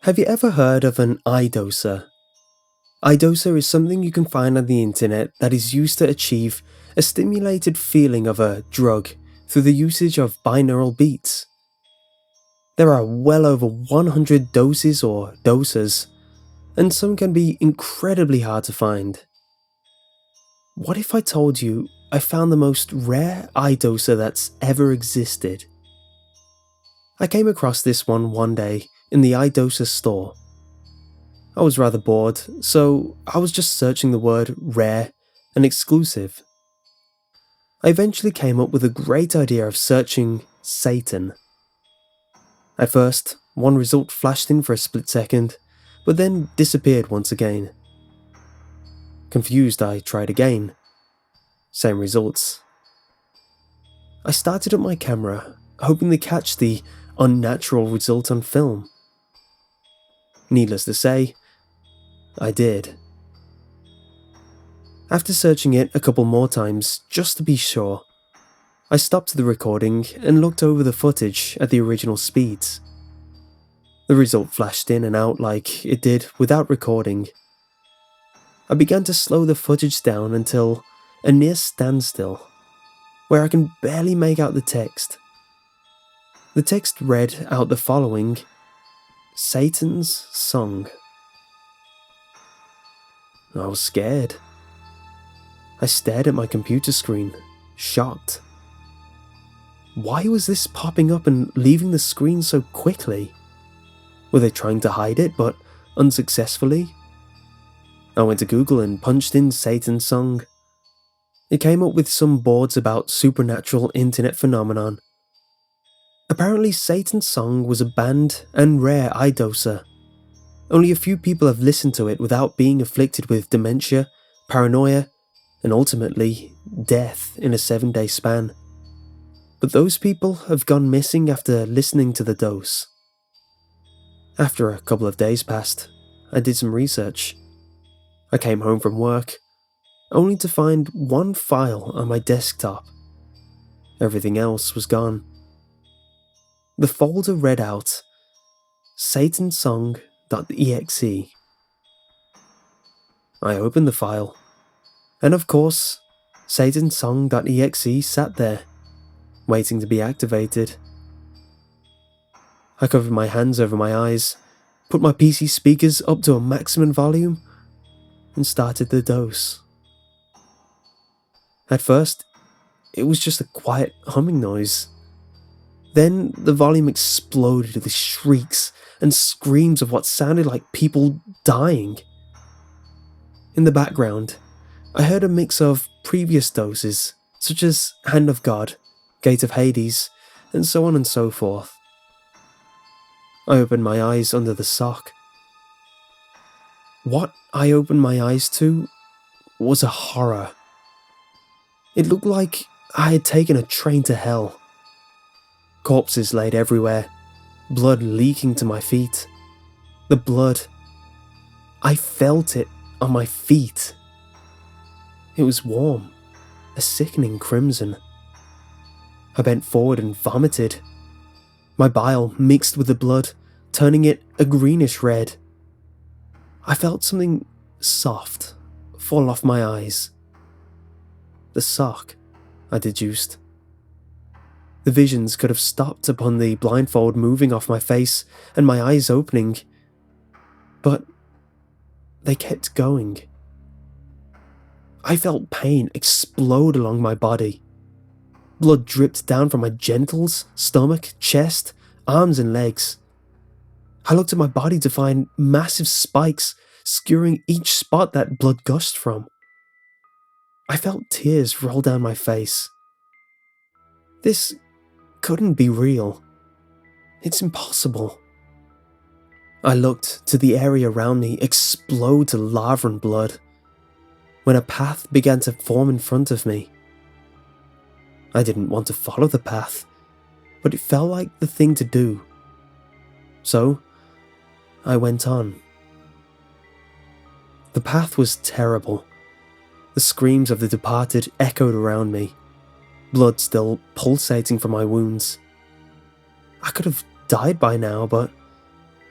Have you ever heard of an eye doser? Eye doser is something you can find on the internet that is used to achieve a stimulated feeling of a drug through the usage of binaural beats. There are well over 100 doses or dosers, and some can be incredibly hard to find. What if I told you I found the most rare eye doser that's ever existed? I came across this one day in the eye doser store. I was rather bored, so I was just searching the word rare and exclusive. I eventually came up with a great idea of searching Satan. At first, one result flashed in for a split second, but then disappeared once again. Confused, I tried again. Same results. I started up my camera, hoping to catch the unnatural result on film. Needless to say, I did. After searching it a couple more times, just to be sure, I stopped the recording and looked over the footage at the original speeds. The result flashed in and out like it did without recording. I began to slow the footage down until a near standstill, where I can barely make out the text. The text read out the following: Satan's Song. I was scared. I stared at my computer screen, shocked. Why was this popping up and leaving the screen so quickly? Were they trying to hide it, but unsuccessfully? I went to Google and punched in Satan's Song. It came up with some boards about supernatural internet phenomenon. Apparently Satan's Song was a banned and rare eye doser. Only a few people have listened to it without being afflicted with dementia, paranoia, and ultimately death in a 7-day span. But those people have gone missing after listening to the dose. After a couple of days passed, I did some research. I came home from work, only to find one file on my desktop. Everything else was gone. The folder read out satansong.exe. I opened the file, and of course, satansong.exe sat there, waiting to be activated. I covered my hands over my eyes, put my PC speakers up to a maximum volume, and started the dose. At first, it was just a quiet humming noise. Then the volume exploded with shrieks and screams of what sounded like people dying. In the background, I heard a mix of previous doses, such as Hand of God, Gate of Hades, and so on and so forth. I opened my eyes under the sock. What I opened my eyes to was a horror. It looked like I had taken a train to hell. Corpses laid everywhere, blood leaking to my feet. The blood, I felt it on my feet. It was warm, a sickening crimson. I bent forward and vomited. My bile mixed with the blood, turning it a greenish red. I felt something soft fall off my eyes. The sock, I deduced. The visions could have stopped upon the blindfold moving off my face and my eyes opening, but they kept going. I felt pain explode along my body. Blood dripped down from my genitals, stomach, chest, arms and legs. I looked at my body to find massive spikes skewering each spot that blood gushed from. I felt tears roll down my face. This couldn't be real. It's impossible. I looked to the area around me explode to lava and blood, when a path began to form in front of me. I didn't want to follow the path, but it felt like the thing to do. So, I went on. The path was terrible. The screams of the departed echoed around me, blood still pulsating from my wounds. I could have died by now, but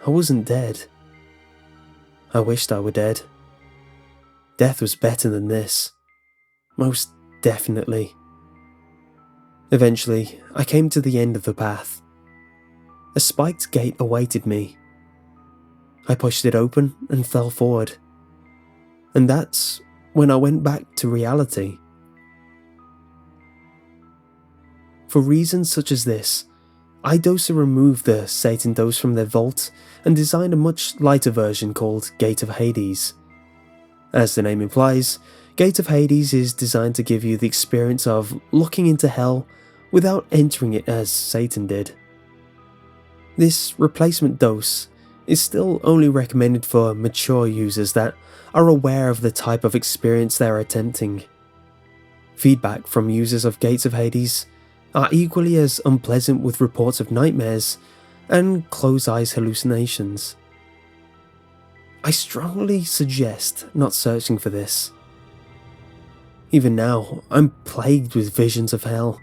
I wasn't dead. I wished I were dead. Death was better than this. Most definitely. Eventually, I came to the end of the path. A spiked gate awaited me. I pushed it open and fell forward. And that's when I went back to reality. For reasons such as this, Idosa removed the Satan dose from their vault and designed a much lighter version called Gate of Hades. As the name implies, Gate of Hades is designed to give you the experience of looking into hell without entering it as Satan did. This replacement dose is still only recommended for mature users that are aware of the type of experience they are attempting. Feedback from users of Gates of Hades are equally as unpleasant, with reports of nightmares and closed-eyes hallucinations. I strongly suggest not searching for this. Even now, I'm plagued with visions of hell,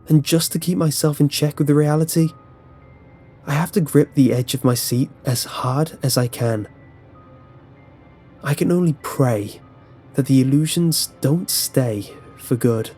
and just to keep myself in check with the reality, I have to grip the edge of my seat as hard as I can. I can only pray that the illusions don't stay for good.